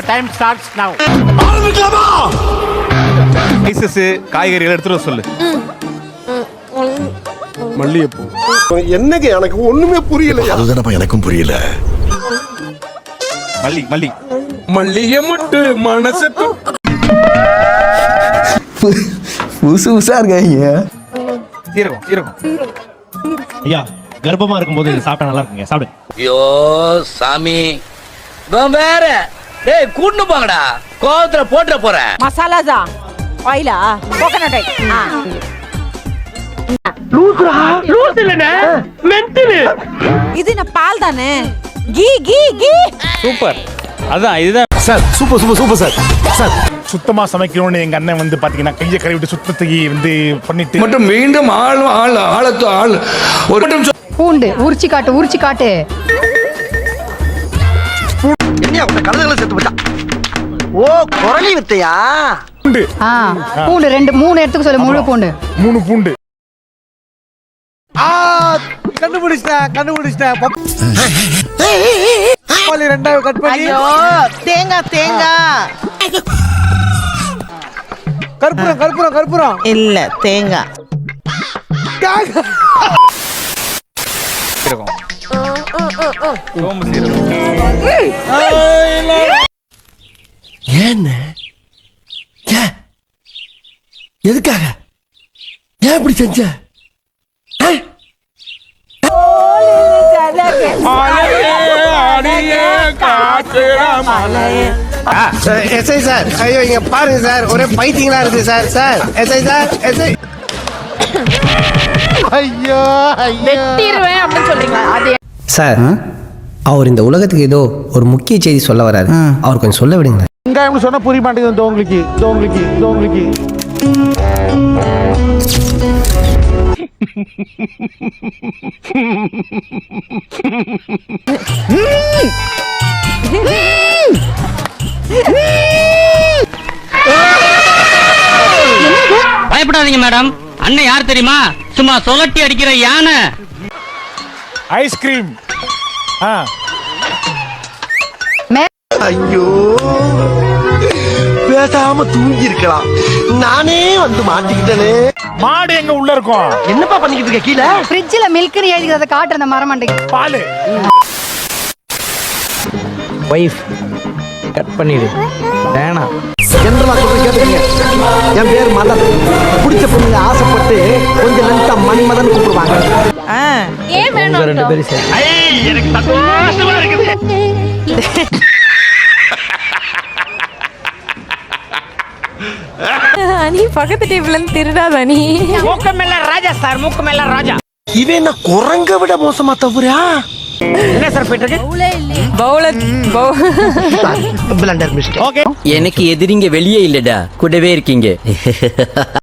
Time starts நவ. ஐசஸ் காய்கறிகள் எடுத்துட்டு வர சொல்லு. மல்லிகைப்பூ. என்னங்க எனக்கு ஒண்ணுமே புரியல. அதுதானப்பா எனக்கும் புரியல. மல்லி மல்லிகை முட்டு மனசு புதுசு புதுசா இருக்காங்க. சீரகம். ஐயா கர்ப்பமா இருக்கும்போது இது சாப்பிட்டா நல்லா இருக்குங்க, சாப்பிடுங்க. ஐயோ சாமி வேற டேய் கூட்டு போங்கடா, கோவத்துல போட்டுற போறேன். மசாலா தான் ஆயிலா கோகனட் ஆயில். லூஸ் இல்லனே மென்டல். இது என்ன பால் தானே? கீ கீ கீ. சூப்பர். அதான் இதுதான் சார். Super sir. சார் சுத்தமா சமைக்கணும்னு எங்க அண்ணன் வந்து பாத்தீங்கன்னா கையை கழுவி விட்டு சுத்தத்துக்கு வந்து பண்ணிட்டு மட்டும் மீண்டும் ஆள் ஒரு பூண்டு உரிச்சு காட்டு. என்ன உங்க கலதகளை செத்து போச்சா? ஓ குரலி வித்தையா? பூண்டு. பூண்டு 2-3 எடுத்துக்க சொல்லு. முழு பூண்டு 3 பூண்டு. கண்டுபிடிச்சிட்டேன். ரெண்டாவது கட் பண்ணி. ஐயோ தேங்காய். கற்பூரம். இல்ல தேங்காய். சீரகம். சோம்பு சீரகம். ஏன்னு எதுக்காக ஏன் இப்படி செஞ்ச? எஸ்ஐ சார், ஐயோ இங்க பாருங்க சார், ஒரே பைத்தியங்களா இருக்கு சார். எஸ்ஐ சார், ஐயோ வெட்டிடுவேன் அப்படின்னு சொல்றீங்களா? அது சார், அவர் இந்த உலகத்துக்கு ஏதோ ஒரு முக்கிய செய்தி சொல்ல வராரு. அவர் கொஞ்சம் சொல்ல விடுங்க. வெங்காயம் சொன்னா புரிய மாட்டேங்குது உங்களுக்கு. பயப்படாதீங்க மேடம், அண்ணன் யார் தெரியுமா? சும்மா சொலட்டி அடிக்கிற யானை. ஐஸ்கிரீம். ஐயோ பேசாம தூங்கி இருக்கலாம். நானே வந்து மாட்டிக்கிட்டேனே. மாடு எங்க உள்ள இருக்கும்? என்னப்பா பண்ணிக்கிட்டு இருக்க கீழே? ஃப்ரிட்ஜ்ல மில்க்னு எழுதி அதை காட்டுற அந்த மரமண்டைக்கு. பால். வைஃப் கட் பண்ணிடு. வேணாம். ஜென்ரலா சொல்ற கேட்டுக்கங்க. என் பேர் மதன். பிடிச்ச பொண்ணுங்க ஆசைப்பட்டு கொஞ்சம் லென்த்தா மன்மதன் கூப்பிடுவாங்க. ஏன் வேணும்? 2 பேரும் சரி. எனக்கு சந்தோஷமா இருக்குது. நீ பக்கத்து டேபிள்ல இருந்து திருடாத நீ. மூக்கமெல்லாம் ராஜா சார், மூக்கமெல்லாம் ராஜா. இவன் என்ன குரங்க விட மோசமா தவறா? என்ன சார் போயிட்டு இருக்கு? Blunder mistake. எனக்கு எதிரிங்க வெளியே இல்லடா, கூடவே இருக்கீங்க.